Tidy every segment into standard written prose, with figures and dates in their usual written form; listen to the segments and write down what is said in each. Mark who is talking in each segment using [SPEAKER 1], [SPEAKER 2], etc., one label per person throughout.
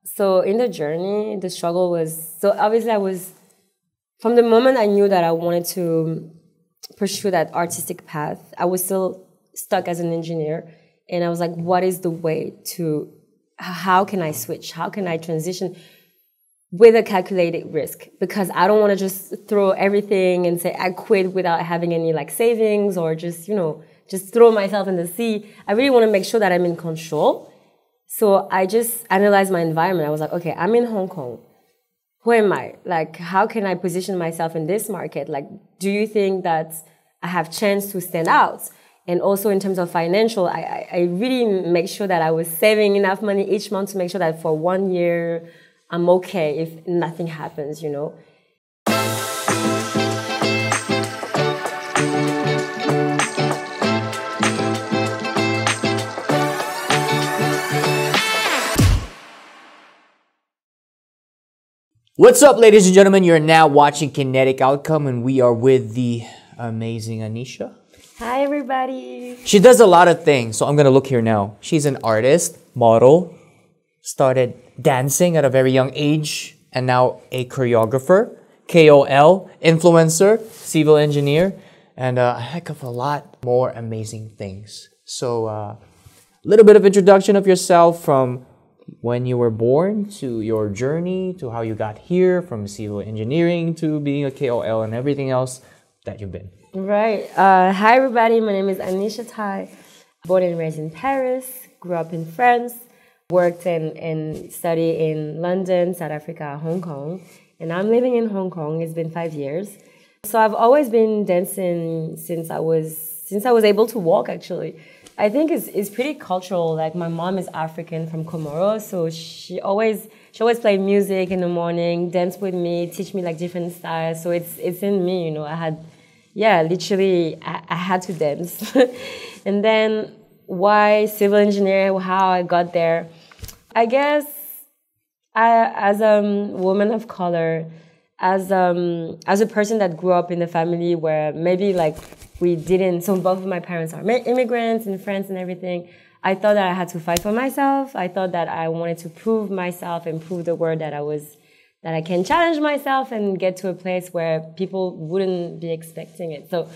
[SPEAKER 1] So in the journey, the struggle was, so obviously from the moment I knew that I wanted to pursue that artistic path, I was still stuck as an engineer. And I was like, what is the way to, how can I switch? How can I transition with a calculated risk? Because I don't want to just throw everything and say I quit without having any like savings or just, just throw myself in the sea. I really want to make sure that I'm in control. So I just analyzed my environment. I was like, okay, I'm in Hong Kong. Who am I? Like, how can I position myself in this market? Like, do you think that I have chance to stand out? And also in terms of financial, I really make sure that I was saving enough money each month to make sure that for 1 year, I'm okay if nothing happens,
[SPEAKER 2] What's up, ladies and gentlemen? You're now watching Kinetic Outcome, and we are with the amazing Anisha.
[SPEAKER 1] Hi, everybody.
[SPEAKER 2] She does a lot of things, so I'm going to look here now. She's an artist, model, started dancing at a very young age, and now a choreographer, KOL, influencer, civil engineer, and a heck of a lot more amazing things. So, a little bit of introduction of yourself from when you were born to your journey to how you got here, from civil engineering to being a KOL and everything else that you've been.
[SPEAKER 1] Right. Hi, everybody. My name is Anisha 𝘼𝙤𝙩𝙩𝙘, born and raised in Paris, grew up in France, worked and studied in London, South Africa, Hong Kong, and I'm living in Hong Kong. It's been 5 years. So I've always been dancing since I was able to walk, actually. I think it's pretty cultural. Like, my mom is African from Comoros, so she always played music in the morning, dance with me, teach me like different styles. So it's in me, literally I had to dance. And then why civil engineer, how I got there. I guess as a woman of color, as a person that grew up in a family where maybe like so both of my parents are immigrants in France and everything, I thought that I had to fight for myself. I thought that I wanted to prove myself and prove the world that I can challenge myself and get to a place where people wouldn't be expecting it. So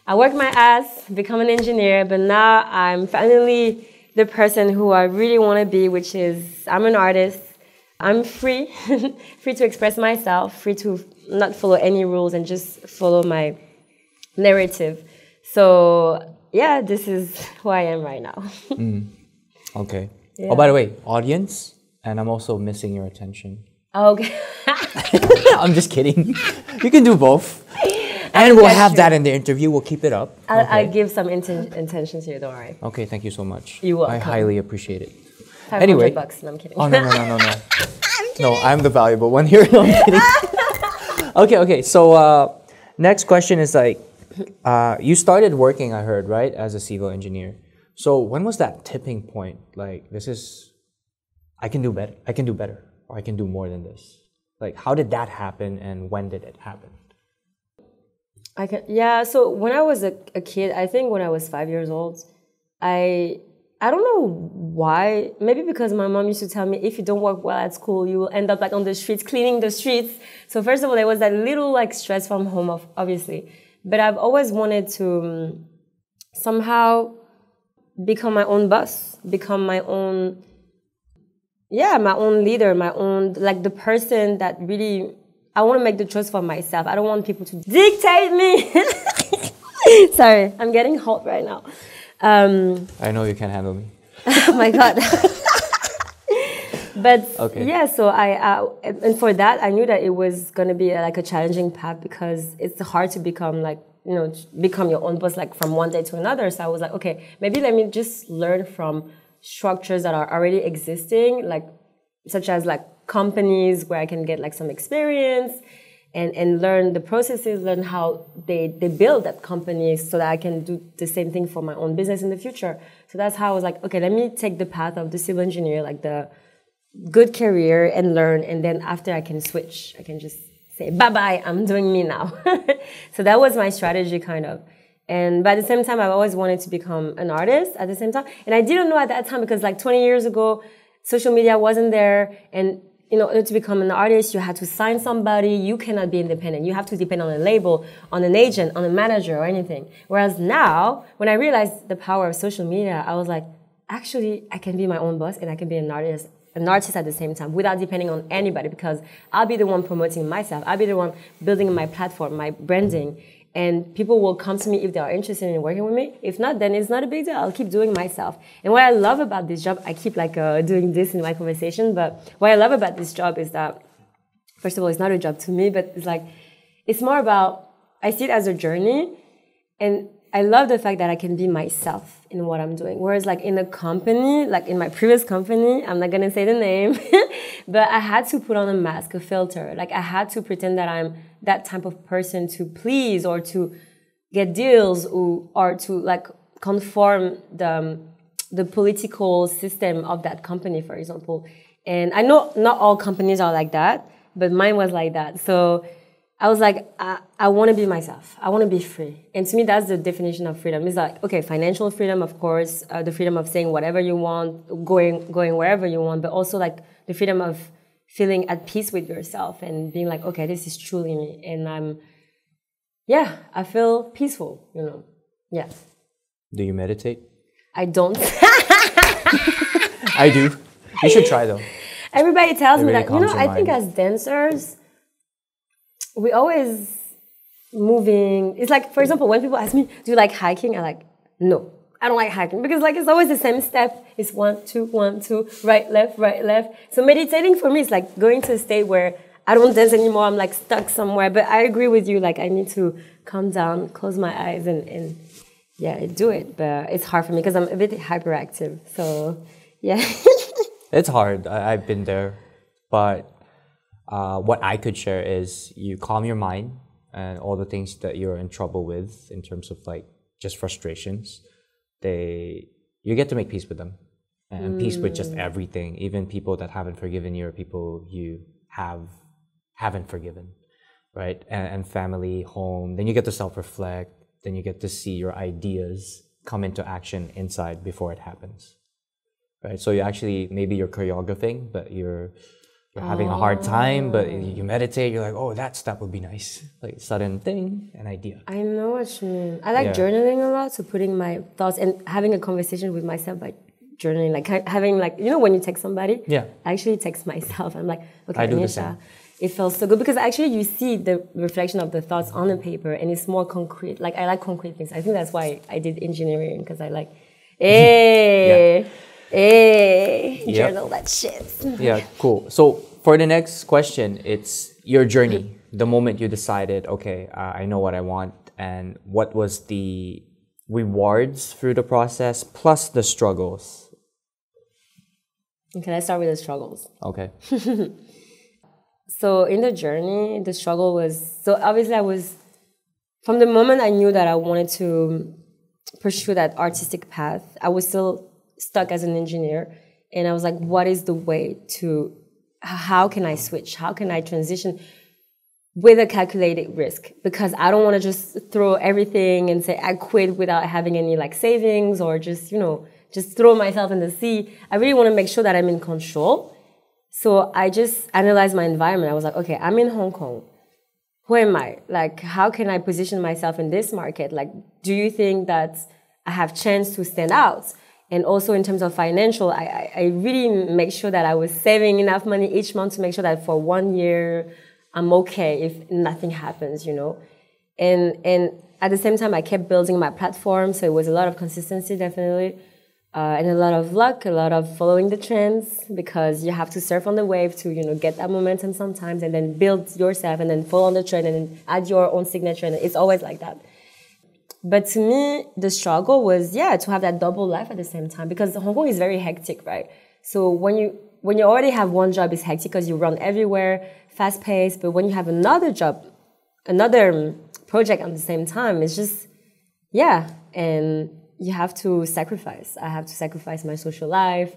[SPEAKER 1] I worked my ass, become an engineer, but now I'm finally the person who I really want to be, which is I'm an artist. I'm free, free to express myself, free to not follow any rules and just follow my narrative. So yeah, this is who I am right now.
[SPEAKER 2] Okay.
[SPEAKER 1] Yeah.
[SPEAKER 2] Oh, by the way, audience, and I'm also missing your attention.
[SPEAKER 1] Okay.
[SPEAKER 2] I'm just kidding. You can do both. And we'll have that in the interview. We'll keep it up.
[SPEAKER 1] I'll give some intentions here, don't worry.
[SPEAKER 2] Okay, thank you so much.
[SPEAKER 1] You're welcome.
[SPEAKER 2] I highly appreciate it.
[SPEAKER 1] Anyway. $500. No, I'm kidding.
[SPEAKER 2] Oh, no. No, I'm the valuable one here. No, I'm kidding. Okay. So next question is like, you started working, I heard, right, as a civil engineer. So when was that tipping point? Like, I can do better, or I can do more than this. Like, how did that happen, and when did it happen?
[SPEAKER 1] So when I was a kid, I think when I was 5 years old, I don't know why. Maybe because my mom used to tell me, if you don't work well at school, you will end up like on the streets, cleaning the streets. So first of all, there was that little like stress from home, obviously. But I've always wanted to somehow become my own boss, become my own leader, my own, like the person that really, I want to make the choice for myself. I don't want people to dictate me. Sorry, I'm getting hot right now.
[SPEAKER 2] I know you can handle me.
[SPEAKER 1] Oh my God. But
[SPEAKER 2] okay.
[SPEAKER 1] Yeah, so and for that, I knew that it was going to be like a challenging path, because it's hard to become like, become your own boss like from one day to another. So I was like, okay, maybe let me just learn from structures that are already existing, like such as like companies where I can get like some experience and learn the processes, learn how they build that company so that I can do the same thing for my own business in the future. So that's how I was like, okay, let me take the path of the civil engineer, like the good career, and learn. And then after I can switch, I can just say, bye-bye, I'm doing me now. So that was my strategy kind of. But at the same time, I've always wanted to become an artist at the same time. And I didn't know at that time, because like 20 years ago, social media wasn't there, and in order to become an artist, you had to sign somebody. You cannot be independent. You have to depend on a label, on an agent, on a manager, or anything. Whereas now, when I realized the power of social media, I was like, actually, I can be my own boss and I can be an artist at the same time without depending on anybody, because I'll be the one promoting myself. I'll be the one building my platform, my branding. And people will come to me if they are interested in working with me. If not, then it's not a big deal. I'll keep doing myself. And what I love about this job, I keep doing this in my conversation, but what I love about this job is that, first of all, it's not a job to me, but it's more about, I see it as a journey, and I love the fact that I can be myself in what I'm doing. Whereas in a company, like in my previous company, I'm not going to say the name, but I had to put on a mask, a filter. I had to pretend that I'm that type of person to please or to get deals or to conform the political system of that company, for example. And I know not all companies are like that, but mine was like that. So I was like, I want to be myself. I want to be free. And to me, that's the definition of freedom. It's okay, financial freedom, of course, the freedom of saying whatever you want, going wherever you want, but also the freedom of feeling at peace with yourself and being okay, this is truly me. And I feel peaceful, Yeah.
[SPEAKER 2] Do you meditate?
[SPEAKER 1] I don't.
[SPEAKER 2] I do. You should try though.
[SPEAKER 1] Everybody tells me that, I think
[SPEAKER 2] mind.
[SPEAKER 1] as dancers, we always moving. It's for example, when people ask me, do you like hiking? I'm no, I don't like hiking, because it's always the same step. It's 1, 2, 1, 2, right, left, right, left. So meditating for me is going to a state where I don't dance anymore. I'm stuck somewhere. But I agree with you. I need to calm down, close my eyes, and do it. But it's hard for me because I'm a bit hyperactive. So yeah.
[SPEAKER 2] It's hard. I've been there, but what I could share is you calm your mind and all the things that you're in trouble with in terms of just frustrations. You get to make peace with them, and peace with just everything, even people that haven't forgiven you or people you haven't forgiven, right? And family, home. Then you get to self-reflect. Then you get to see your ideas come into action inside before it happens, right? So maybe you're choreographing, but you're having a hard time, but you meditate, you're like, oh, that step would be nice. Sudden thing, an idea.
[SPEAKER 1] I know what you mean. I like journaling a lot, so putting my thoughts and having a conversation with myself by journaling. Having when you text somebody, I actually text myself. I'm okay,
[SPEAKER 2] I do
[SPEAKER 1] Anisha,
[SPEAKER 2] the same.
[SPEAKER 1] It feels so good because you see the reflection of the thoughts on the paper and it's more concrete. I like concrete things. I think that's why I did engineering, because I journal that shit.
[SPEAKER 2] Yeah, cool. So for the next question, it's your journey. The moment you decided, okay, I know what I want, and what was the rewards through the process plus the struggles?
[SPEAKER 1] Okay, let's start with the struggles.
[SPEAKER 2] Okay.
[SPEAKER 1] So in the journey, the struggle was, so obviously from the moment I knew that I wanted to pursue that artistic path, I was still stuck as an engineer. And I was like, what is the way how can I switch? How can I transition with a calculated risk? Because I don't want to just throw everything and say I quit without having any savings, or just throw myself in the sea. I really want to make sure that I'm in control. So I just analyzed my environment. I was like, okay, I'm in Hong Kong. Who am I? How can I position myself in this market? Do you think that I have chance to stand out? And also in terms of financial, I really make sure that I was saving enough money each month to make sure that for 1 year, I'm okay if nothing happens, And at the same time, I kept building my platform. So it was a lot of consistency, definitely. And a lot of luck, a lot of following the trends, because you have to surf on the wave to, get that momentum sometimes, and then build yourself and then follow on the trend and then add your own signature. And it's always like that. But to me, the struggle was, to have that double life at the same time, because Hong Kong is very hectic, right? So when you already have one job, it's hectic because you run everywhere, fast paced. But when you have another job, another project at the same time, it's just, and you have to sacrifice. I have to sacrifice my social life,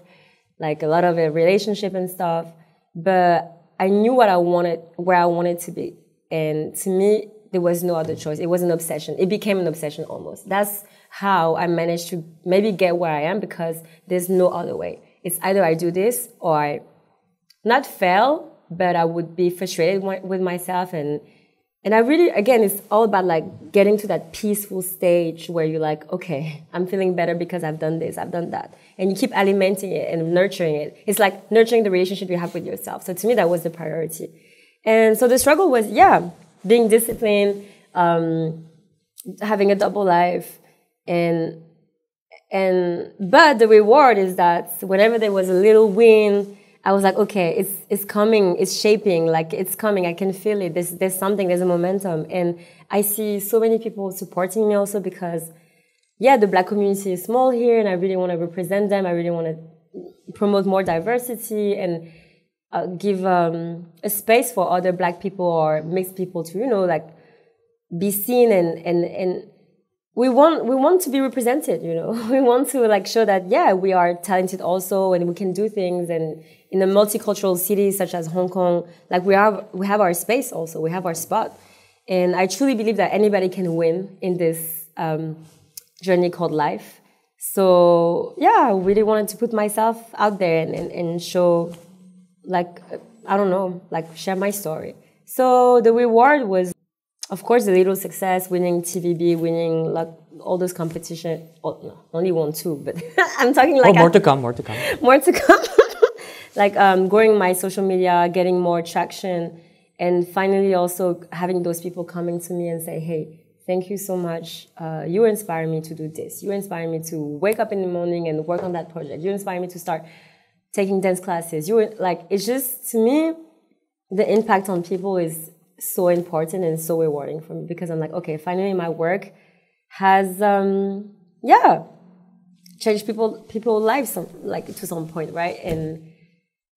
[SPEAKER 1] a lot of a relationship and stuff. But I knew what I wanted, where I wanted to be. And to me, there was no other choice. It was an obsession. It became an obsession almost. That's how I managed to maybe get where I am, because there's no other way. It's either I do this or I not fail, but I would be frustrated with myself. And I really, again, it's all about like getting to that peaceful stage where you're like, okay, I'm feeling better because I've done this, I've done that. And you keep alimenting it and nurturing it. It's like nurturing the relationship you have with yourself. So to me, that was the priority. And so the struggle was, yeah, being disciplined, having a double life. But the reward is that whenever there was a little win, I was like, okay, it's coming, it's shaping, like it's coming, I can feel it, there's something, there's a momentum. And I see so many people supporting me also because, yeah, the Black community is small here and I really want to represent them, I really want to promote more diversity and give a space for other Black people or mixed people to, like be seen and we want to be represented, We want to like show that, yeah, we are talented also and we can do things. And in a multicultural city such as Hong Kong, like we have our space also, we have our spot. And I truly believe that anybody can win in this journey called life. So yeah, I really wanted to put myself out there and show, like, I don't know, like share my story. So the reward was, of course, the little success, winning TVB, winning like all those competitions. Oh, no, only won 2, but I'm talking like...
[SPEAKER 2] more to come, more to come.
[SPEAKER 1] More to come. Like growing my social media, getting more traction, and finally also having those people coming to me and say, hey, thank you so much. You inspire me to do this. You inspire me to wake up in the morning and work on that project. You inspire me to start taking dance classes. It's just, to me, the impact on people is so important and so rewarding for me because I'm like, okay, finally my work has, changed people's lives like to some point, right?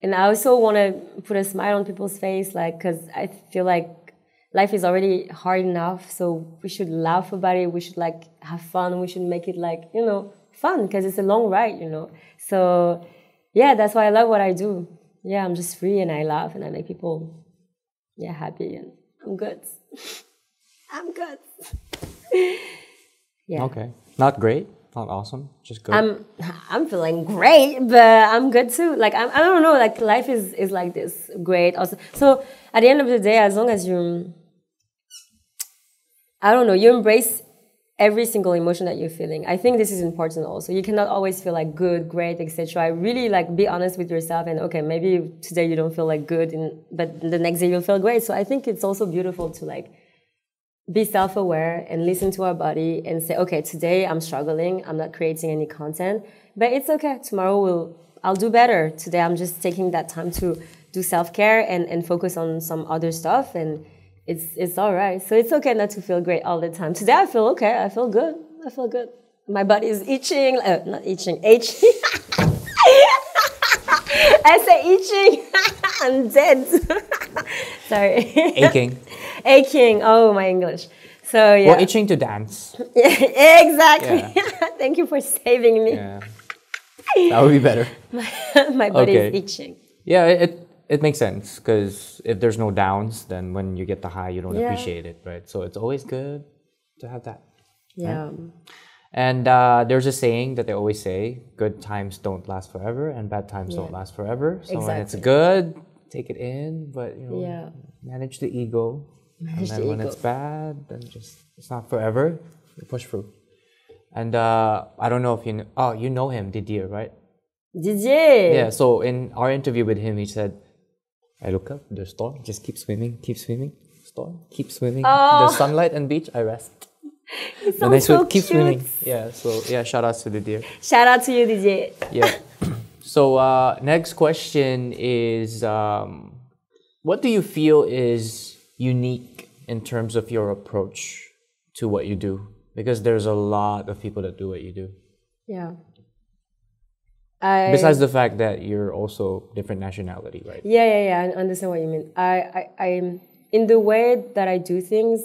[SPEAKER 1] And I also want to put a smile on people's face, like, because I feel like life is already hard enough, so we should laugh about it. We should like have fun. We should make it like, fun because it's a long ride, So yeah, that's why I love what I do. Yeah, I'm just free and I laugh and I make people happy, and I'm good. I'm good. Yeah.
[SPEAKER 2] Okay. Not great, not awesome, just good.
[SPEAKER 1] I'm feeling great, but I'm good too. Like I don't know, like life is like this, great, awesome. So at the end of the day, as long as you, I don't know, you embrace every single emotion that you're feeling. I think this is important also. You cannot always feel like good, great, etc. I really like be honest with yourself and okay, maybe today you don't feel like good, but the next day you'll feel great. So I think it's also beautiful to like be self-aware and listen to our body and say, okay, today I'm struggling. I'm not creating any content, but it's okay. Tomorrow I'll do better. Today I'm just taking that time to do self-care and focus on some other stuff, and it's all right. So it's okay not to feel great all the time. Today I feel okay. I feel good. I feel good. My body is itching. Not itching. Itching. I say itching. I'm dead. Sorry.
[SPEAKER 2] Aching.
[SPEAKER 1] Aching. Oh, my English. So yeah.
[SPEAKER 2] Well, itching to dance.
[SPEAKER 1] Yeah, exactly. Yeah. Thank you for saving me.
[SPEAKER 2] Yeah. That would be better.
[SPEAKER 1] My body is itching.
[SPEAKER 2] Yeah, it makes sense because if there's no downs, then when you get the high, you don't appreciate it, right? So it's always good to have that.
[SPEAKER 1] Yeah.
[SPEAKER 2] Right? And there's a saying that they always say, good times don't last forever and bad times don't last forever. So when it's good, take it in, but manage the ego. And then when it's bad, then just, it's not forever, you push through. And I don't know if you know, you know him, Didier, right?
[SPEAKER 1] Didier!
[SPEAKER 2] Yeah, so in our interview with him, he said, I look up, there's storm, just keep swimming, storm, keep swimming. There's sunlight and beach, I rest.
[SPEAKER 1] It sounds so
[SPEAKER 2] keep
[SPEAKER 1] cute.
[SPEAKER 2] swimming. Yeah, so yeah, shout out to Didier.
[SPEAKER 1] Shout out to you, Didier.
[SPEAKER 2] Yeah. So next question is, what do you feel is unique in terms of your approach to what you do? Because there's a lot of people that do what you do.
[SPEAKER 1] Yeah.
[SPEAKER 2] Besides the fact that you're also different nationality, right?
[SPEAKER 1] Yeah. I understand what you mean. I'm in the way that I do things,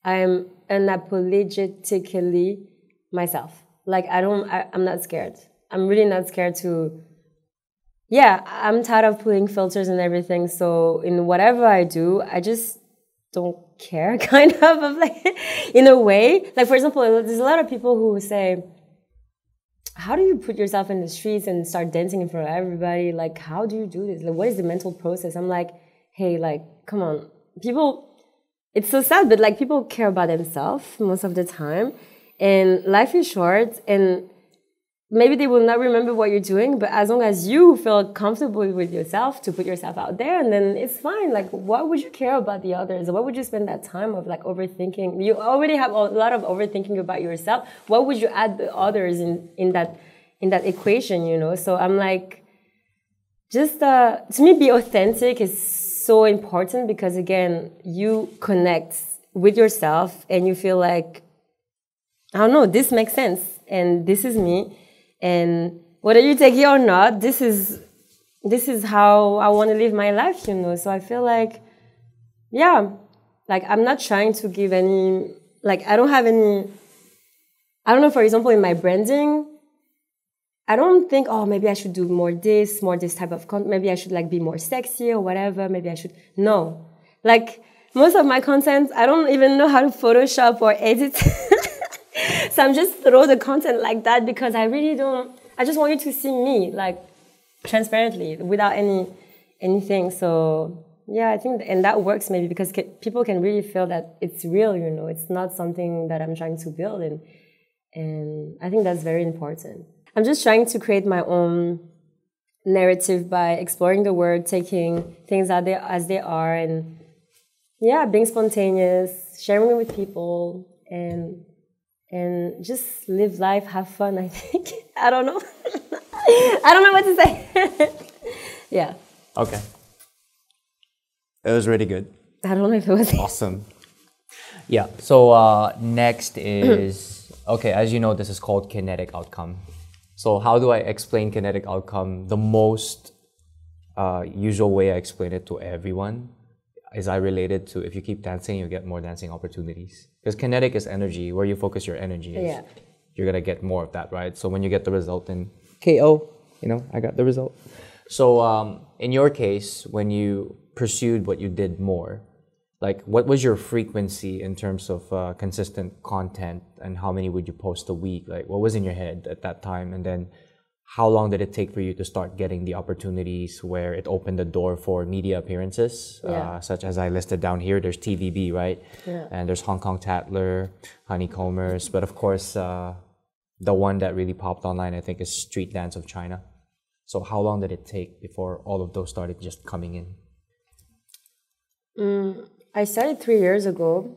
[SPEAKER 1] I'm unapologetically myself. Like I'm not scared. I'm really not scared to. Yeah, I'm tired of putting filters and everything. So in whatever I do, I just don't care, kind of like, in a way. Like, for example, there's a lot of people who say, how do you put yourself in the streets and start dancing in front of everybody? Like, how do you do this? Like, what is the mental process? I'm like, hey, like, come on. People, it's so sad, but like people care about themselves most of the time. And life is short, and maybe they will not remember what you're doing, but as long as you feel comfortable with yourself to put yourself out there, and then it's fine. Like, why would you care about the others? Why would you spend that time of like overthinking? You already have a lot of overthinking about yourself. What would you add the others in that equation, you know? So I'm like, just to me, be authentic is so important, because again, you connect with yourself and you feel like, I don't know, this makes sense and this is me, and whether you take it or not, this is how I want to live my life, you know. So I feel like, yeah, like I'm not trying to give any, like I don't have any, I don't know, for example, in my branding, I don't think, oh, maybe I should do more this type of content, maybe I should like be more sexy or whatever, maybe I should, no. Like most of my content, I don't even know how to Photoshop or edit. So I'm just throw the content like that, because I really don't, I just want you to see me like transparently without anything. So yeah, I think, and that works maybe because people can really feel that it's real, you know, it's not something that I'm trying to build, and I think that's very important. I'm just trying to create my own narrative by exploring the world, taking things out there as they are, and yeah, being spontaneous, sharing it with people, and just live life, have fun, I think. I don't know. I don't know what to say. Yeah.
[SPEAKER 2] Okay. It was really good.
[SPEAKER 1] I don't know if it was
[SPEAKER 2] awesome. Yeah. So next is, okay, as you know, this is called kinetic outcome. So how do I explain kinetic outcome? The most usual way I explain it to everyone is I relate it to, if you keep dancing, you get more dancing opportunities. Because kinetic is energy, where you focus your energy. Yeah. You're going to get more of that, right? So when you get the result in KO, you know, I got the result. So in your case, when you pursued what you did more, like what was your frequency in terms of consistent content, and how many would you post a week? Like what was in your head at that time? And then how long did it take for you to start getting the opportunities where it opened the door for media appearances, such as I listed down here? There's TVB, right? Yeah. And there's Hong Kong Tatler, Honeycombers. But of course, the one that really popped online, I think, is Street Dance of China. So how long did it take before all of those started just coming in?
[SPEAKER 1] I started 3 years ago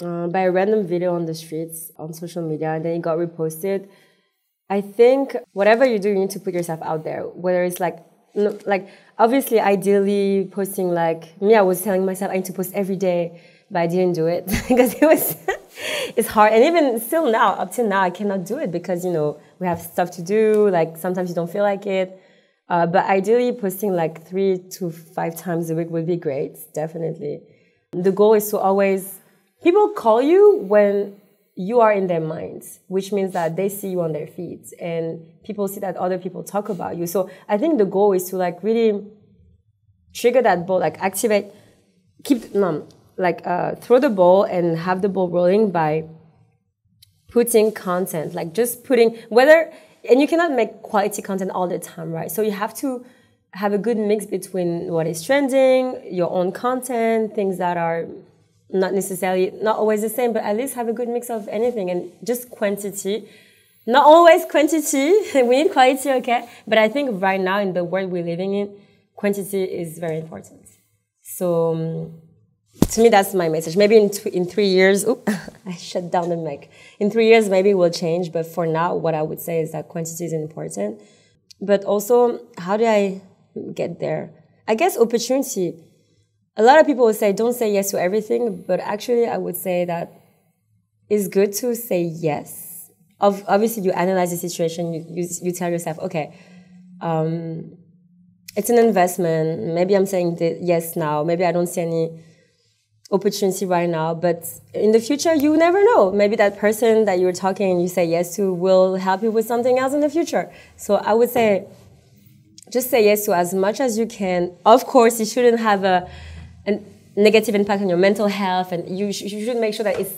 [SPEAKER 1] by a random video on the streets, on social media, and then it got reposted. I think whatever you do, you need to put yourself out there. Whether it's like obviously, ideally posting, like me, I was telling myself I need to post every day, but I didn't do it because it's hard. And even still now, up till now, I cannot do it because, you know, we have stuff to do. Like sometimes you don't feel like it. But ideally, posting like 3 to 5 times a week would be great, definitely. The goal is to always, people call you when you are in their minds, which means that they see you on their feeds and people see that other people talk about you. So I think the goal is to like really trigger that ball, like activate, throw the ball and have the ball rolling by putting content, like just putting, and you cannot make quality content all the time, right? So you have to have a good mix between what is trending, your own content, things that are not always the same, but at least have a good mix of anything, and just quantity. Not always quantity, we need quality, okay? But I think right now in the world we're living in, quantity is very important. So to me, that's my message. Maybe in 3 years, I shut down the mic. In 3 years, maybe it will change, but for now, what I would say is that quantity is important. But also, how do I get there? I guess opportunity. A lot of people will say, don't say yes to everything, but actually I would say that it's good to say yes. Obviously, you analyze the situation, you tell yourself, okay, it's an investment. Maybe I'm saying yes now. Maybe I don't see any opportunity right now, but in the future, you never know. Maybe that person that you're talking and you say yes to will help you with something else in the future. So I would say, just say yes to as much as you can. Of course, you shouldn't have a negative impact on your mental health, and you should make sure that it's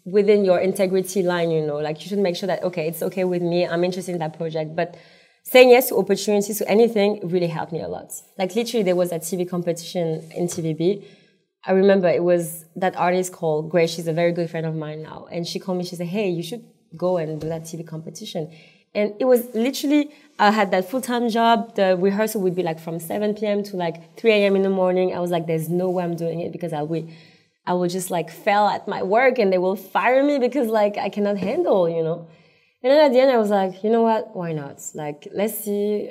[SPEAKER 1] within your integrity line, you know, like you should make sure that, okay, it's okay with me, I'm interested in that project. But saying yes to opportunities, to anything, really helped me a lot. Like literally there was a TV competition in TVB. I remember it was that artist called Grace. She's a very good friend of mine now. And she called me, she said, hey, you should go and do that TV competition. And it was literally, I had that full-time job. The rehearsal would be like from 7 p.m. to like 3 a.m. in the morning. I was like, there's no way I'm doing it because I will just like fail at my work and they will fire me because like I cannot handle, you know. And then at the end I was like, you know what, why not? Like, let's see,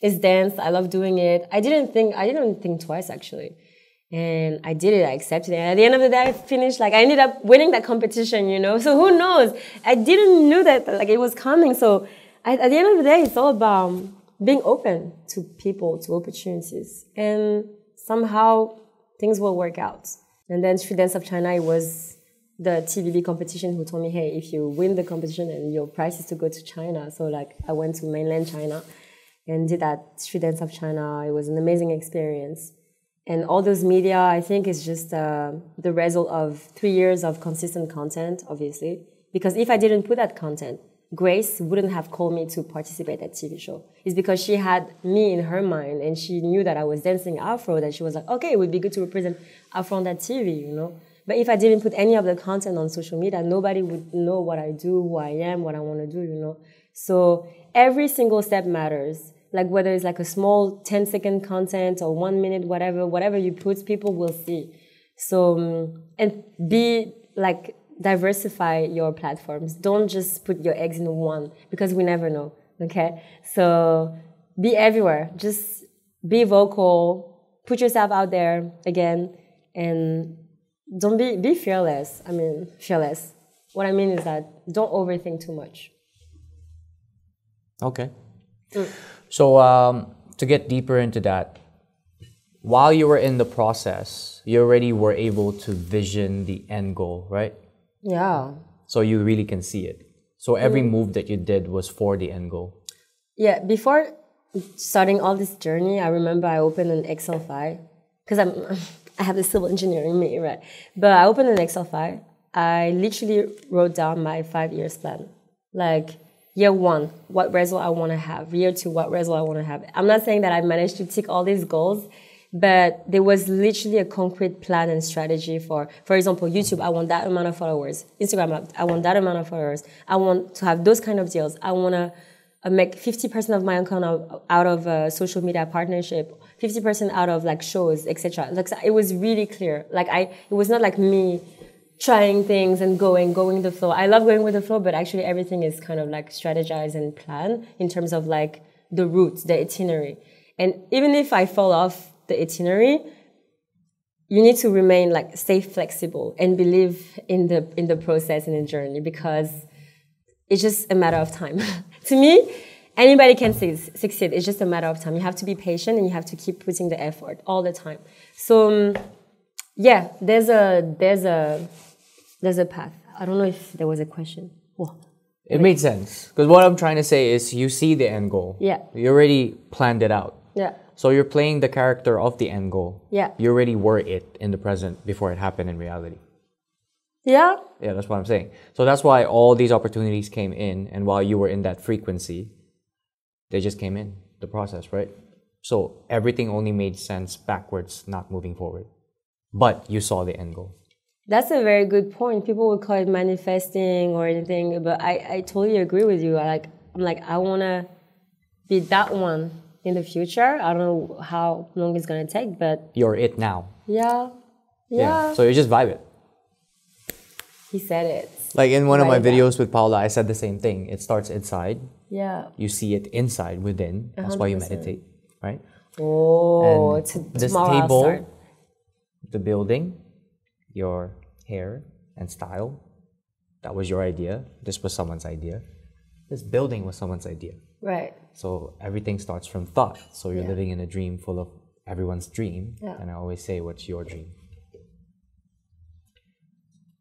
[SPEAKER 1] it's dance, I love doing it. I didn't think twice actually. And I did it, I accepted it. And at the end of the day, I finished, like, I ended up winning that competition, you know? So who knows? I didn't know that, like, it was coming. So at the end of the day, it's all about being open to people, to opportunities. And somehow things will work out. And then Street Dance of China, it was the TVB competition who told me, hey, if you win the competition and your prize is to go to China. So, like, I went to mainland China and did that Street Dance of China. It was an amazing experience. And all those media, I think, is just the result of 3 years of consistent content, obviously. Because if I didn't put that content, Grace wouldn't have called me to participate at TV show. It's because she had me in her mind and she knew that I was dancing Afro, that she was like, okay, it would be good to represent Afro on that TV, you know? But if I didn't put any of the content on social media, nobody would know what I do, who I am, what I want to do, you know? So every single step matters. Like whether it's like a small 10-second content or 1 minute, whatever you put, people will see. So, and be like, diversify your platforms. Don't just put your eggs in one because we never know, okay? So be everywhere. Just be vocal, put yourself out there again, and don't be fearless. I mean, fearless. What I mean is that don't overthink too much.
[SPEAKER 2] Okay. So to get deeper into that, while you were in the process, you already were able to vision the end goal, right?
[SPEAKER 1] Yeah.
[SPEAKER 2] So you really can see it. So every move that you did was for the end goal. Yeah.
[SPEAKER 1] Before starting all this journey, I remember I opened an Excel file because I have the civil engineer in me, right? But I opened an Excel file. I literally wrote down my 5 years plan, like. Year 1, what result I want to have. Year 2, what result I want to have. I'm not saying that I managed to tick all these goals, but there was literally a concrete plan and strategy for example, YouTube, I want that amount of followers. Instagram, I want that amount of followers. I want to have those kind of deals. I want to make 50% of my income out of social media partnership, 50% out of like shows, etc. Like, it was really clear. Like it was not like me trying things and going with the flow. I love going with the flow, but actually everything is kind of like strategized and planned in terms of like the route, the itinerary. And even if I fall off the itinerary, you need to remain like, stay flexible and believe in the process and the journey because it's just a matter of time. To me, anybody can succeed. It's just a matter of time. You have to be patient and you have to keep putting the effort all the time. So yeah, there's a path. I don't know if there was a question. Whoa.
[SPEAKER 2] It made sense. Because what I'm trying to say is you see the end goal.
[SPEAKER 1] Yeah.
[SPEAKER 2] You already planned it out.
[SPEAKER 1] Yeah.
[SPEAKER 2] So you're playing the character of the end goal.
[SPEAKER 1] Yeah.
[SPEAKER 2] You already were it in the present before it happened in reality.
[SPEAKER 1] Yeah.
[SPEAKER 2] Yeah, that's what I'm saying. So that's why all these opportunities came in, and while you were in that frequency, they just came in, the process, right? So everything only made sense backwards, not moving forward. But you saw the end goal.
[SPEAKER 1] That's a very good point. People would call it manifesting or anything, but I totally agree with you. I'm like, I want to be that one in the future. I don't know how long it's going to take, but...
[SPEAKER 2] You're it now.
[SPEAKER 1] Yeah. Yeah.
[SPEAKER 2] So you just vibe it.
[SPEAKER 1] He said it.
[SPEAKER 2] Like in one of my videos with Paula, I said the same thing. It starts inside.
[SPEAKER 1] Yeah.
[SPEAKER 2] You see it inside, within. That's 100%. Why you meditate, right?
[SPEAKER 1] Oh,
[SPEAKER 2] and this
[SPEAKER 1] tomorrow
[SPEAKER 2] table, the building, your hair and style, that was your idea. This was someone's idea. This building was someone's idea.
[SPEAKER 1] Right.
[SPEAKER 2] So everything starts from thought. So you're living in a dream full of everyone's dream.
[SPEAKER 1] Yeah.
[SPEAKER 2] And I always say, what's your dream?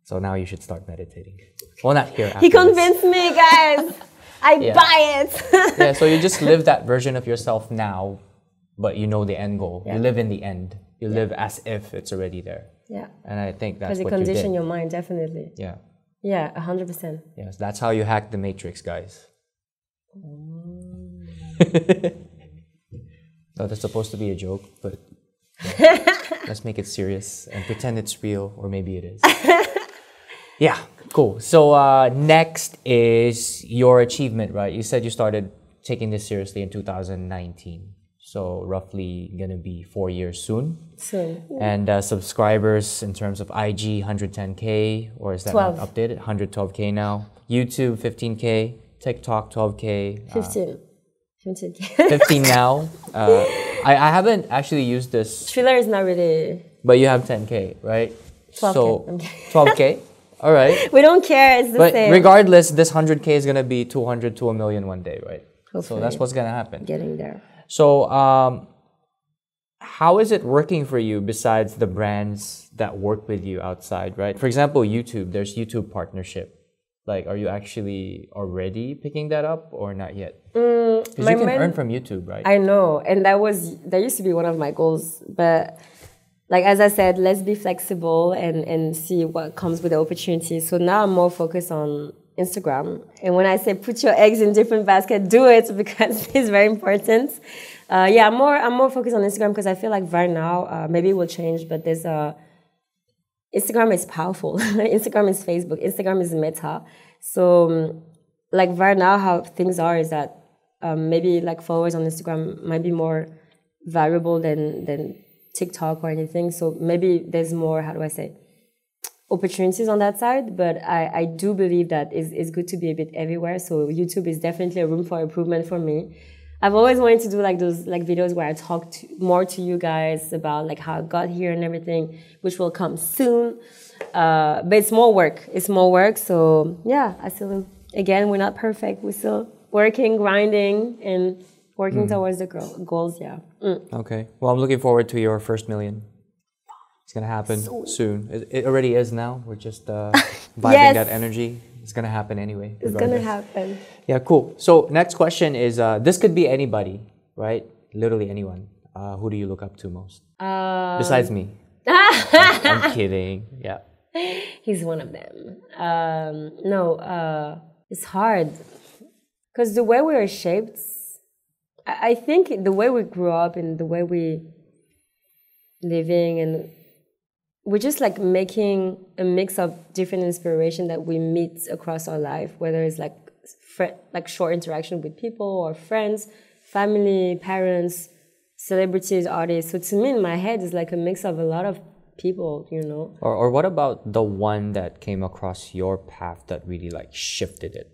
[SPEAKER 2] So now you should start meditating. Well, not here.
[SPEAKER 1] He convinced me, guys. I buy it.
[SPEAKER 2] Yeah, so you just live that version of yourself now, but you know the end goal. You live in the end. You live as if it's already there.
[SPEAKER 1] Yeah.
[SPEAKER 2] And I think that's what you did.
[SPEAKER 1] Because you condition your mind, definitely.
[SPEAKER 2] Yeah.
[SPEAKER 1] Yeah, 100%.
[SPEAKER 2] Yes, that's how you hack the matrix, guys. No, that's supposed to be a joke, but let's make it serious and pretend it's real, or maybe it is. Yeah, cool. So next is your achievement, right? You said you started taking this seriously in 2019. So roughly gonna be 4 years soon.
[SPEAKER 1] Soon.
[SPEAKER 2] And subscribers in terms of IG 110K, or is that not updated? 112K now. YouTube 15K, TikTok 12K.
[SPEAKER 1] 15.
[SPEAKER 2] 15 now. I haven't actually used this.
[SPEAKER 1] Thriller is not really.
[SPEAKER 2] But you have 10K, right?
[SPEAKER 1] 12K.
[SPEAKER 2] So 12K. All right.
[SPEAKER 1] We don't care. It's the same.
[SPEAKER 2] But regardless, this 100K is gonna be 200 to a million one day, right?
[SPEAKER 1] Hopefully.
[SPEAKER 2] So that's what's gonna happen.
[SPEAKER 1] Getting there.
[SPEAKER 2] So how is it working for you besides the brands that work with you outside, right? For example, YouTube. There's YouTube partnership. Like, are you actually already picking that up or not yet? Because you can earn from YouTube, right?
[SPEAKER 1] I know, and that used to be one of my goals. But like as I said, let's be flexible and see what comes with the opportunity. So now I'm more focused on Instagram. And when I say put your eggs in different baskets, do it, because it's very important. Yeah, I'm more focused on Instagram because I feel like right now, maybe it will change, but there's Instagram is powerful. Instagram is Facebook. Instagram is Meta. So like right now, how things are is that maybe like followers on Instagram might be more valuable than TikTok or anything. So maybe there's more, how do I say, opportunities on that side. But I do believe that it's good to be a bit everywhere. So YouTube is definitely a room for improvement for me. I've always wanted to do like those like videos where I talk more to you guys about like how I got here and everything, which will come soon. But it's more work. It's more work. So yeah, I still, again, we're not perfect. We're still working, grinding, and working towards the goals. Yeah.
[SPEAKER 2] Okay. Well, I'm looking forward to your first million. It's gonna happen soon. It already is now. We're just vibing that energy. It's gonna happen anyway.
[SPEAKER 1] It's gonna happen.
[SPEAKER 2] Yeah, cool. So next question is, this could be anybody, right? Literally anyone. Who do you look up to most? Besides me. I'm kidding. Yeah.
[SPEAKER 1] He's one of them. No, it's hard. Because the way we are shaped, I think the way we grew up and the way we living, and we're just like making a mix of different inspiration that we meet across our life, whether it's like short interaction with people or friends, family, parents, celebrities, artists. So to me, in my head, it's like a mix of a lot of people, you know.
[SPEAKER 2] Or what about the one that came across your path that really like shifted it,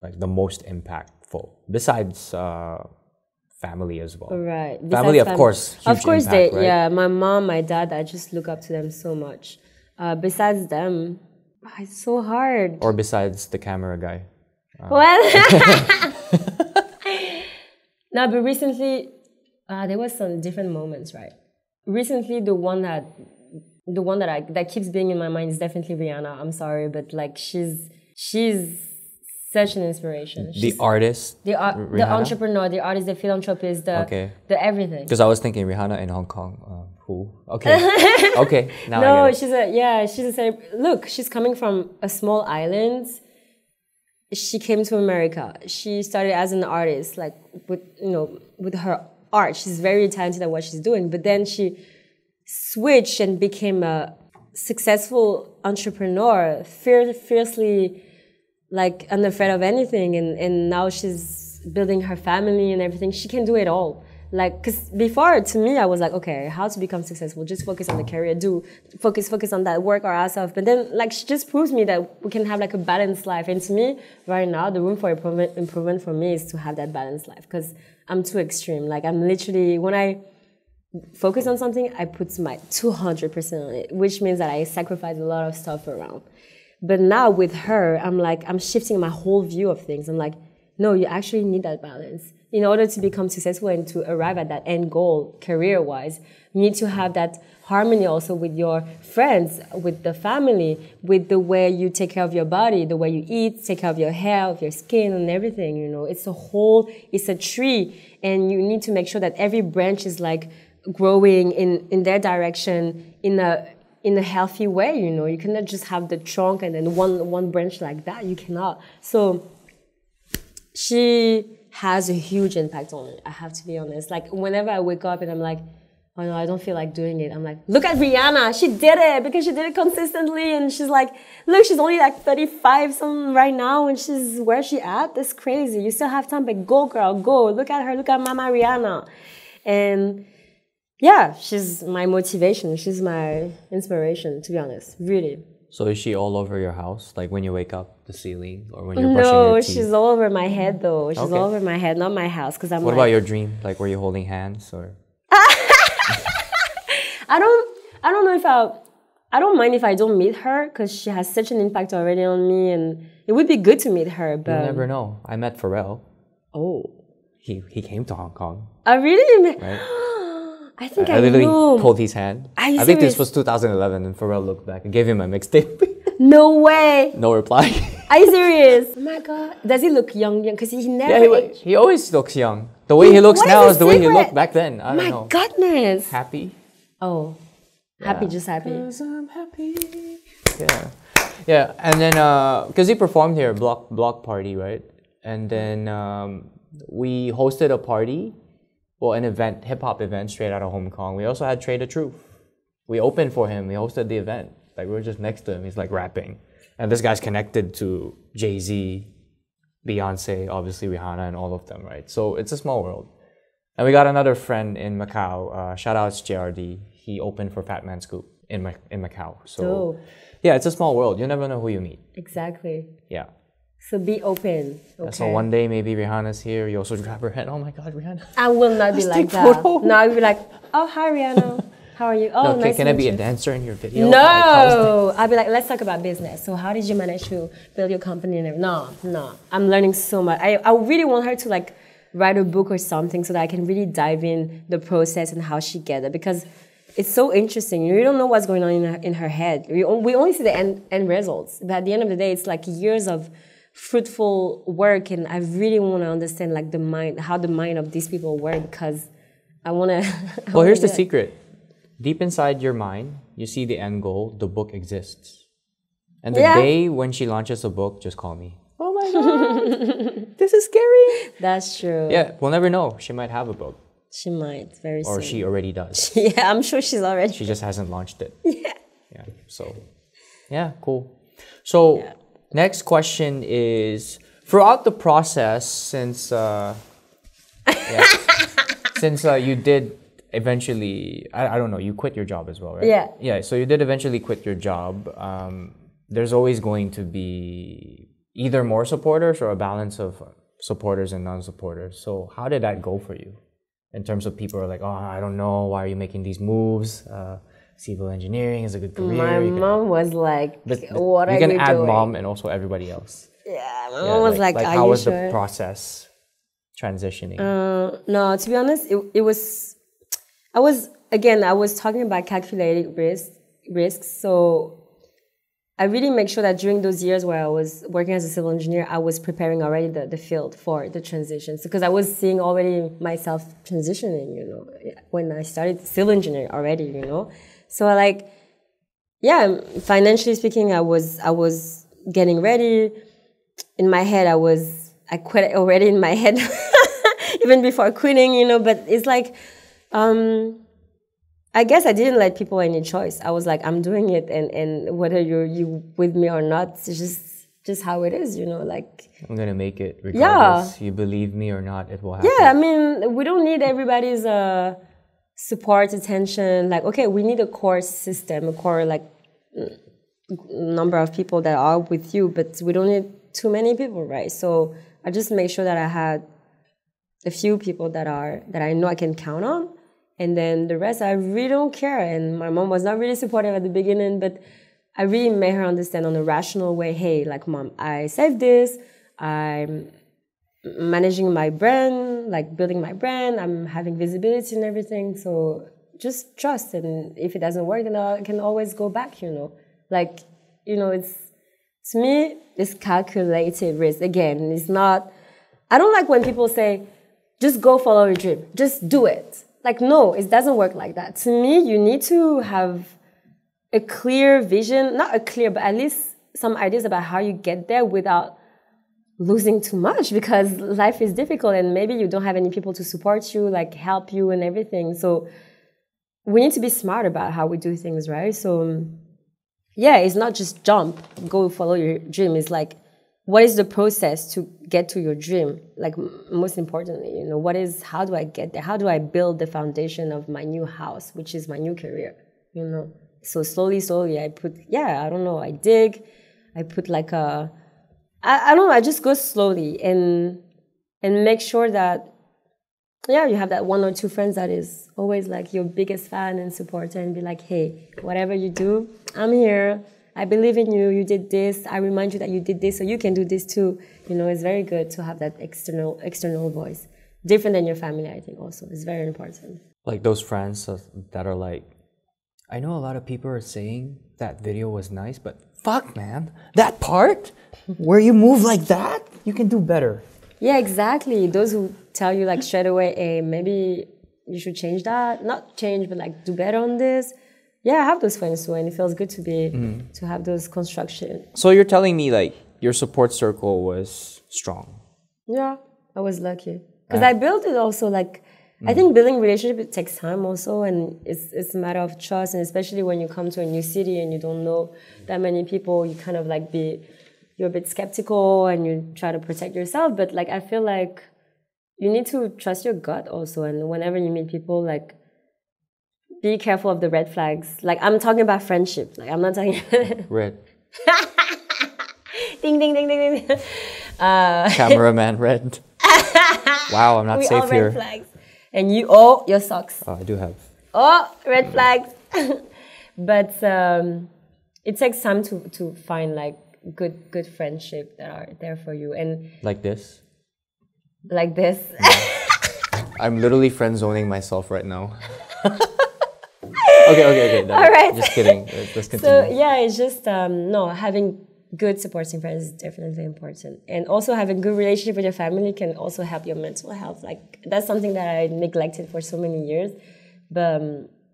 [SPEAKER 2] like the most impactful, besides family as well?
[SPEAKER 1] Right.
[SPEAKER 2] Family, of course, huge
[SPEAKER 1] of course,
[SPEAKER 2] impact, right?
[SPEAKER 1] Yeah. My mom, my dad, I just look up to them so much. Besides them, it's so hard.
[SPEAKER 2] Or besides the camera guy.
[SPEAKER 1] Well, no, but recently, there was some different moments, right? Recently, the one that keeps being in my mind is definitely Rihanna. I'm sorry, but like she's such an inspiration.
[SPEAKER 2] The artist,
[SPEAKER 1] the entrepreneur, the artist, the philanthropist, the everything.
[SPEAKER 2] Because I was thinking Rihanna in Hong Kong. Who? Okay, okay. Now
[SPEAKER 1] no,
[SPEAKER 2] I get it.
[SPEAKER 1] she's look. She's coming from a small island. She came to America. She started as an artist, like with her art. She's very talented at what she's doing. But then she switched and became a successful entrepreneur, fiercely, like unafraid of anything. And now she's building her family and everything. She can do it all. Like, because before, to me, I was like, okay, how to become successful? Just focus on the career, focus on that, work our ass off. But then, like, she just proves me that we can have, like, a balanced life. And to me, right now, the room for improvement for me is to have that balanced life. Because I'm too extreme. Like, I'm literally, when I focus on something, I put my 200% on it, which means that I sacrifice a lot of stuff around. But now with her, I'm shifting my whole view of things. I'm like, no, you actually need that balance. In order to become successful and to arrive at that end goal, career-wise, you need to have that harmony also with your friends, with the family, with the way you take care of your body, the way you eat, take care of your hair, of your skin, and everything, you know. It's a tree, and you need to make sure that every branch is like growing in their direction, in a in a healthy way, you know. You cannot just have the trunk and then one branch like that. You cannot. So she has a huge impact on it, I have to be honest. Like, whenever I wake up and I'm like, oh no, I don't feel like doing it, I'm like, look at Rihanna, she did it because she did it consistently. And she's like, look, she's only like 35 something right now and she's where she at. That's crazy. You still have time, but go girl, go. Look at her, look at Mama Rihanna. And yeah, she's my motivation. She's my inspiration, to be honest, really.
[SPEAKER 2] So is she all over your house? Like when you wake up, the ceiling, or when you're brushing your
[SPEAKER 1] No,
[SPEAKER 2] teeth?
[SPEAKER 1] she's all over my head though. She's
[SPEAKER 2] Okay.
[SPEAKER 1] all over my head, not my house. Because I'm
[SPEAKER 2] What
[SPEAKER 1] like,
[SPEAKER 2] about your dream? Like, were you holding hands or?
[SPEAKER 1] I don't know if I don't mind if I don't meet her because she has such an impact already on me, and it would be good to meet her. But
[SPEAKER 2] You never know. I met Pharrell.
[SPEAKER 1] Oh,
[SPEAKER 2] He came to Hong Kong.
[SPEAKER 1] I really?
[SPEAKER 2] Right?
[SPEAKER 1] I think
[SPEAKER 2] I literally
[SPEAKER 1] know.
[SPEAKER 2] pulled his hand.
[SPEAKER 1] Are you
[SPEAKER 2] I think this
[SPEAKER 1] serious?
[SPEAKER 2] was 2011, and Pharrell looked back and gave him a mixtape.
[SPEAKER 1] No way.
[SPEAKER 2] No reply.
[SPEAKER 1] Are you serious? Oh my god. Does he look young? Because he never.
[SPEAKER 2] Yeah, he always looks young. The way he looks
[SPEAKER 1] What
[SPEAKER 2] now
[SPEAKER 1] is
[SPEAKER 2] is
[SPEAKER 1] the
[SPEAKER 2] the way he
[SPEAKER 1] secret?
[SPEAKER 2] looked back then. I don't
[SPEAKER 1] My
[SPEAKER 2] know.
[SPEAKER 1] goodness.
[SPEAKER 2] Happy?
[SPEAKER 1] Oh, happy, just happy.
[SPEAKER 2] 'Cause I'm happy. Yeah. Yeah, and then, because he performed here, block party, right? And then we hosted a party, well, an event, hip-hop event straight out of Hong Kong. We also had Trade the Truth. We opened for him. We hosted the event. Like, we were just next to him. He's like rapping. And this guy's connected to Jay-Z, Beyonce, obviously Rihanna, and all of them, right? So it's a small world. And we got another friend in Macau. Shout out to JRD. He opened for Fat Man Scoop in Macau. So
[SPEAKER 1] Dope.
[SPEAKER 2] yeah, it's a small world. You never know who you meet.
[SPEAKER 1] Exactly.
[SPEAKER 2] Yeah.
[SPEAKER 1] So be open. Okay.
[SPEAKER 2] So one day maybe Rihanna's here. You also grab her hand. Oh my God, Rihanna.
[SPEAKER 1] I will not be
[SPEAKER 2] Let's
[SPEAKER 1] like
[SPEAKER 2] take
[SPEAKER 1] that.
[SPEAKER 2] photo.
[SPEAKER 1] No, I'll be like, oh, hi, Rihanna. How are you? Oh,
[SPEAKER 2] No,
[SPEAKER 1] nice
[SPEAKER 2] can
[SPEAKER 1] to
[SPEAKER 2] I
[SPEAKER 1] meet
[SPEAKER 2] be
[SPEAKER 1] you.
[SPEAKER 2] a dancer in your video? Like, how's
[SPEAKER 1] No, I'll be like, let's talk about business. So how did you manage to build your company and everything? No, I'm learning so much. I really want her to like write a book or something so that I can really dive in the process and how she get it, because it's so interesting. You don't know what's going on in her head. We only see the end results, but at the end of the day, it's like years of fruitful work, and I really want to understand like how the mind of these people work, because I want to.
[SPEAKER 2] Well, here's the secret. Deep inside your mind, you see the end goal. The book exists. And the day when she launches a book, just call me. Oh my God. This is scary.
[SPEAKER 1] That's true.
[SPEAKER 2] Yeah, we'll never know. She might have a book.
[SPEAKER 1] She might very soon.
[SPEAKER 2] Or she already does.
[SPEAKER 1] Yeah, I'm sure she's already.
[SPEAKER 2] She just hasn't launched it. Yeah. So, yeah, cool. So, next question is, throughout the process, since you did eventually, I don't know, you quit your job as well, right?
[SPEAKER 1] Yeah.
[SPEAKER 2] Yeah, so you did eventually quit your job. There's always going to be either more supporters or a balance of supporters and non-supporters. So how did that go for you? In terms of people are like, oh, I don't know, why are you making these moves? Civil engineering is a good career.
[SPEAKER 1] My mom was like, what are you doing?
[SPEAKER 2] You can add mom and also everybody else.
[SPEAKER 1] Yeah, my mom was like, are
[SPEAKER 2] how
[SPEAKER 1] you
[SPEAKER 2] was
[SPEAKER 1] sure?
[SPEAKER 2] the process transitioning?
[SPEAKER 1] No, to be honest, it was, I was talking about calculated risks. So I really make sure that during those years where I was working as a civil engineer, I was preparing already the field for the transitions, because I was seeing already myself transitioning, when I started civil engineering already, So financially speaking, I was getting ready. In my head, I quit already in my head, even before quitting, but it's like, I guess I didn't let people any choice. I was like, I'm doing it, and whether you with me or not, it's just how it is, like.
[SPEAKER 2] I'm gonna make it regardless. You believe me or not, it will happen.
[SPEAKER 1] Yeah, I mean, we don't need everybody's support, attention. Like, okay, we need a core system, a core number of people that are with you, but we don't need too many people, right? So I just make sure that I had a few people that I know I can count on. And then the rest, I really don't care. And my mom was not really supportive at the beginning, but I really made her understand on a rational way, hey, like, Mom, I saved this. I'm managing my brand, like building my brand. I'm having visibility and everything. So just trust. And if it doesn't work, then I can always go back, Like, it's, to me, it's calculated risk. Again, it's not, I don't like when people say, just go follow your dream. Just do it. Like, no, it doesn't work like that. To me, you need to have a clear vision, not a clear, but at least some ideas about how you get there without losing too much, because life is difficult and maybe you don't have any people to support you, like help you and everything. So we need to be smart about how we do things, right? So yeah, it's not just jump, go follow your dream. It's like, what is the process to get to your dream? Like most importantly, you know, how do I get there? How do I build the foundation of my new house, which is my new career, you know? So slowly, I put, I dig, I put like I don't know, I just go slowly and make sure that, you have that one or two friends that is always like your biggest fan and supporter and be like, hey, whatever you do, I'm here. I believe in you. You did this. I remind you that you did this, so you can do this too. You know, it's very good to have that external voice. Different than your family, I think also. It's very important.
[SPEAKER 2] Like those friends that are like, I know a lot of people are saying that video was nice, but fuck, man, that part where you move like that, you can do better.
[SPEAKER 1] Yeah, exactly. Those who tell you like straight away, hey, maybe you should change that. Not change, but like do better on this. Yeah, I have those friends too, and it feels good to be to have those construction.
[SPEAKER 2] So you're telling me like your support circle was strong?
[SPEAKER 1] Yeah, I was lucky because I built it also like. I think building relationship, it takes time also, and it's a matter of trust, and especially when you come to a new city and you don't know that many people, you kind of like you're a bit skeptical and you try to protect yourself. But like I feel like you need to trust your gut also, and whenever you meet people, like be careful of the red flags. Like I'm talking about friendship. Like I'm not talking
[SPEAKER 2] red.
[SPEAKER 1] Ding ding ding ding ding.
[SPEAKER 2] Cameraman red. Wow, I'm not safe
[SPEAKER 1] all
[SPEAKER 2] here.
[SPEAKER 1] Red flags. And your socks.
[SPEAKER 2] Oh, I do have.
[SPEAKER 1] Oh, red flags. But it takes time to find like good friendship that are there for you. And
[SPEAKER 2] like this?
[SPEAKER 1] Like this.
[SPEAKER 2] I'm literally friend zoning myself right now. Okay. All
[SPEAKER 1] right.
[SPEAKER 2] Just kidding. Let's continue.
[SPEAKER 1] So yeah, it's just having good supporting friends is definitely important, and also having good relationship with your family can also help your mental health. Like that's something that I neglected for so many years, but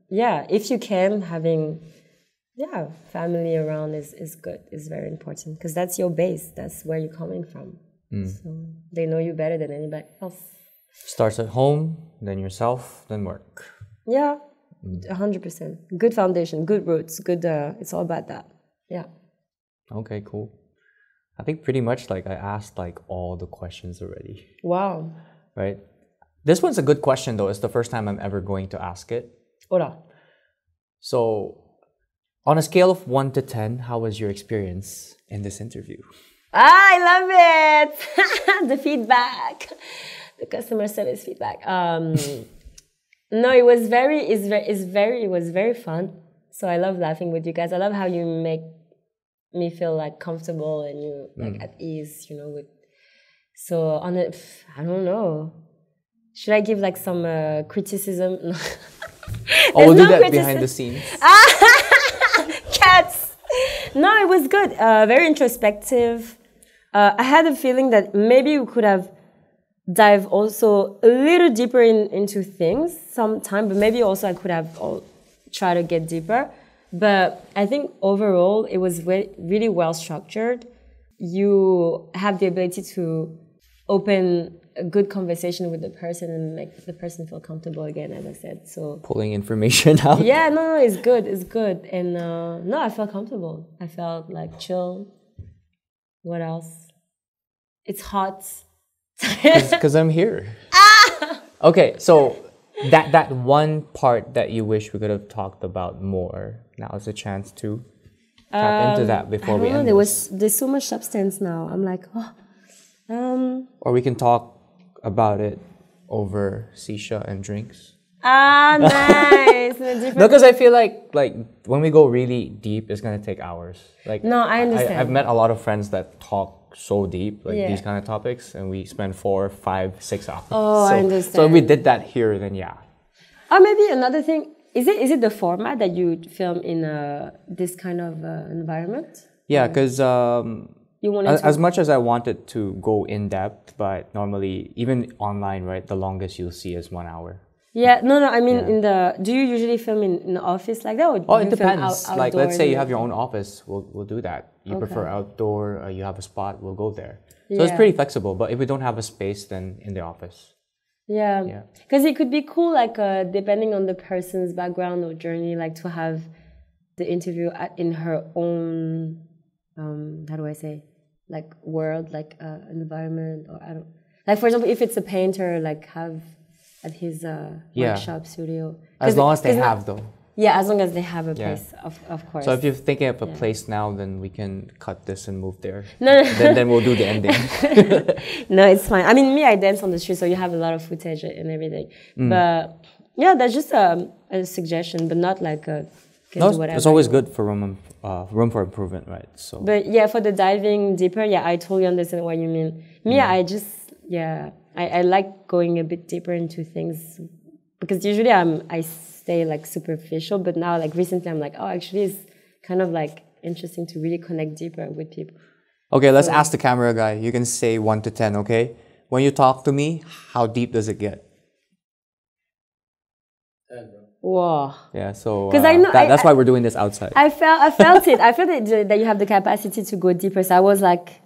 [SPEAKER 1] if you can, having family around is good, is very important, because that's your base, that's where you're coming from. So they know you better than anybody else.
[SPEAKER 2] Starts at home, then yourself, then work.
[SPEAKER 1] 100%. Good foundation, good roots, good. It's all about that. Yeah.
[SPEAKER 2] Okay, cool. I think pretty much like I asked like all the questions already.
[SPEAKER 1] Wow.
[SPEAKER 2] Right? This one's a good question though. It's the first time I'm ever going to ask it.
[SPEAKER 1] Hola.
[SPEAKER 2] So, on a scale of 1 to 10, how was your experience in this interview?
[SPEAKER 1] I love it! The feedback. The customer service feedback. No, it was very fun. So I love laughing with you guys. I love how you make me feel like comfortable and you like at ease, you know. So on it, I don't know. Should I give like some criticism?
[SPEAKER 2] We'll do that behind the scenes.
[SPEAKER 1] Cats. No, it was good. Very introspective. I had a feeling that maybe we could have dive also a little deeper into things sometime, but maybe also I could have try to get deeper. But I think overall it was really well structured. You have the ability to open a good conversation with the person and make the person feel comfortable again, as I said. So
[SPEAKER 2] pulling information out.
[SPEAKER 1] Yeah, no, it's good. And no, I felt comfortable. I felt like chill. What else? It's hot.
[SPEAKER 2] Because I'm here. Okay, so that one part that you wish we could have talked about more, now is a chance to tap into that before we end this.
[SPEAKER 1] There's so much substance now. I'm like,
[SPEAKER 2] Or we can talk about it over shisha and drinks.
[SPEAKER 1] Nice.
[SPEAKER 2] No, because I feel like when we go really deep, it's gonna take hours.
[SPEAKER 1] No, I understand.
[SPEAKER 2] I've met a lot of friends that talk so deep, these kind of topics, and we spend 4, 5, 6 hours.
[SPEAKER 1] I understand.
[SPEAKER 2] So if we did that here, then yeah.
[SPEAKER 1] Or maybe another thing, is it the format that you film in this kind of environment?
[SPEAKER 2] Yeah, because as much as I wanted to go in depth, but normally, even online, right, the longest you'll see is 1 hour.
[SPEAKER 1] Yeah, no, I mean,
[SPEAKER 2] Yeah.
[SPEAKER 1] do you usually film in the office like that? Or
[SPEAKER 2] Oh,
[SPEAKER 1] do
[SPEAKER 2] it
[SPEAKER 1] you film
[SPEAKER 2] depends. Like,
[SPEAKER 1] outdoor
[SPEAKER 2] let's say you
[SPEAKER 1] and-
[SPEAKER 2] have your own office, we'll do that. You prefer outdoor, you have a spot, we'll go there. So it's
[SPEAKER 1] Yeah.
[SPEAKER 2] pretty flexible. But if we don't have a space, then in the office.
[SPEAKER 1] Yeah, because it could be cool, like depending on the person's background or journey, like to have the interview in her own, how do I say, like world, like environment, or I don't, like for example, if it's a painter, like have at his workshop studio.
[SPEAKER 2] As long as they have though.
[SPEAKER 1] Yeah, as long as they have a place, of course.
[SPEAKER 2] So if you're thinking of a place now, then we can cut this and move there.
[SPEAKER 1] No.
[SPEAKER 2] Then we'll do the ending.
[SPEAKER 1] No, it's fine. I mean, me, I dance on the street, so you have a lot of footage and everything. But yeah, that's just a suggestion, but not like a.
[SPEAKER 2] No, it's always good for room for improvement, right? So.
[SPEAKER 1] But yeah, for the diving deeper, yeah, I totally understand what you mean. Me, I like going a bit deeper into things because usually I stay like superficial, but now like recently I'm like, oh, actually it's kind of like interesting to really connect deeper with people.
[SPEAKER 2] Okay, let's ask the camera guy. You can say 1 to 10, okay? When you talk to me, how deep does it get?
[SPEAKER 3] 10, bro.
[SPEAKER 1] Whoa.
[SPEAKER 2] Yeah, so
[SPEAKER 1] I know,
[SPEAKER 2] that's why we're doing this outside.
[SPEAKER 1] I felt it. I felt it, that you have the capacity to go deeper. So I was like,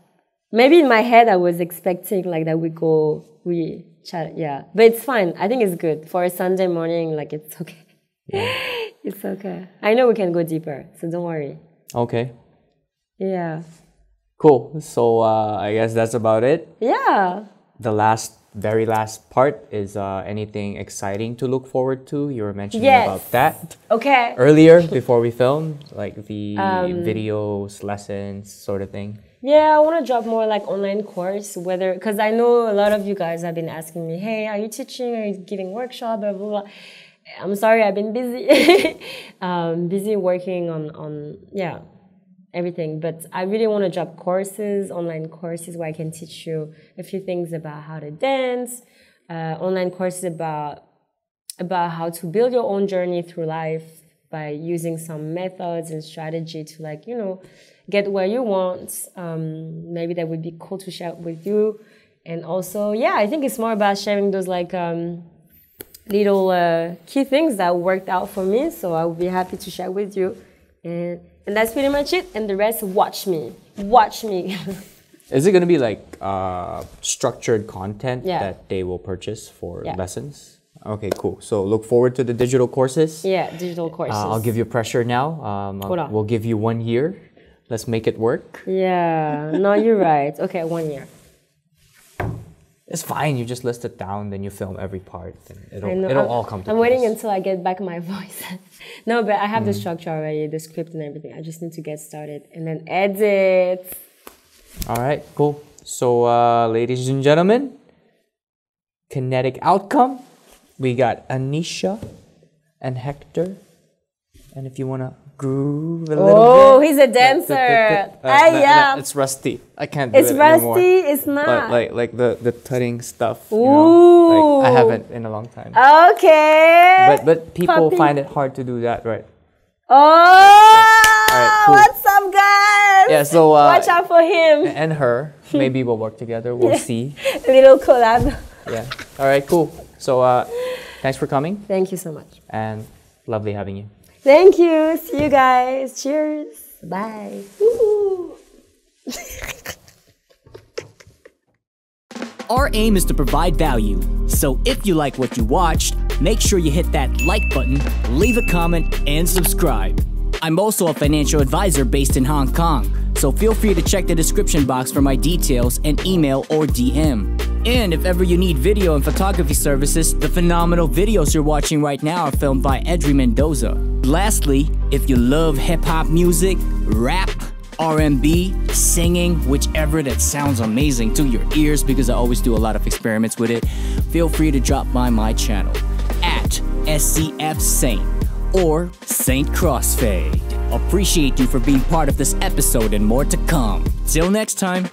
[SPEAKER 1] maybe in my head I was expecting like that we chat. Yeah, but it's fine. I think it's good for a Sunday morning. Like it's okay. Yeah. It's okay. I know we can go deeper, so don't worry.
[SPEAKER 2] Okay.
[SPEAKER 1] Yeah.
[SPEAKER 2] Cool. So I guess that's about it.
[SPEAKER 1] Yeah.
[SPEAKER 2] The very last part is anything exciting to look forward to. You were mentioning about that.
[SPEAKER 1] Okay.
[SPEAKER 2] Earlier, before we filmed, like the videos, lessons, sort of thing.
[SPEAKER 1] Yeah, I want to drop more like online course, because I know a lot of you guys have been asking me, hey, are you teaching? Are you giving workshop? Blah, blah, blah. I'm sorry, I've been busy. Busy working on everything. But I really want to drop courses, online courses where I can teach you a few things about how to dance, online courses about how to build your own journey through life by using some methods and strategy to like, get where you want. Maybe that would be cool to share with you. And also, I think it's more about sharing those like little key things that worked out for me. So I would be happy to share with you. And that's pretty much it. And the rest, watch me. Watch me.
[SPEAKER 2] Is it going to be like structured content
[SPEAKER 1] Yeah.
[SPEAKER 2] that they will purchase for lessons? Okay, cool. So look forward to the digital courses.
[SPEAKER 1] Yeah, digital courses.
[SPEAKER 2] I'll give you pressure now. We'll give you 1 year. Let's make it work.
[SPEAKER 1] Yeah, no, you're right. Okay, 1 year.
[SPEAKER 2] It's fine. You just list it down, then you film every part. And it'll all come to
[SPEAKER 1] I'm
[SPEAKER 2] place.
[SPEAKER 1] waiting until I get back my voice. No, but I have the structure already, the script and everything. I just need to get started and then edit.
[SPEAKER 2] All right, cool. So, ladies and gentlemen, kinetic outcome. We got Anisha and Hector. And if you want to groove a little bit.
[SPEAKER 1] Oh, he's a dancer.
[SPEAKER 2] It's rusty. I can't do
[SPEAKER 1] It's
[SPEAKER 2] it
[SPEAKER 1] rusty.
[SPEAKER 2] anymore.
[SPEAKER 1] It's not.
[SPEAKER 2] Like the tutting stuff.
[SPEAKER 1] Ooh.
[SPEAKER 2] Like I haven't in a long time.
[SPEAKER 1] Okay.
[SPEAKER 2] But people
[SPEAKER 1] Puppy.
[SPEAKER 2] find it hard to do that, right?
[SPEAKER 1] Oh,
[SPEAKER 2] right, cool.
[SPEAKER 1] what's up, guys?
[SPEAKER 2] Yeah, so
[SPEAKER 1] watch out for him.
[SPEAKER 2] and her. Maybe we'll work together. We'll see.
[SPEAKER 1] Little collab.
[SPEAKER 2] Yeah. All right, cool. So thanks for coming
[SPEAKER 1] Thank you so much.
[SPEAKER 2] and lovely having you.
[SPEAKER 1] Thank you. See you guys. Cheers. Bye. Woo.
[SPEAKER 4] Our aim is to provide value, so if you like what you watched, make sure you hit that like button, leave a comment, and subscribe. I'm also a financial advisor based in Hong Kong, so feel free to check the description box for my details and email or DM. And if ever you need video and photography services, the phenomenal videos you're watching right now are filmed by 𝘼𝙣𝙠𝙗𝙗. Lastly, if you love hip-hop music, rap, R&B, singing, whichever that sounds amazing to your ears, because I always do a lot of experiments with it, feel free to drop by my channel at @SCF_Saint or Saint Crossfade. Appreciate you for being part of this episode and more to come. Till next time.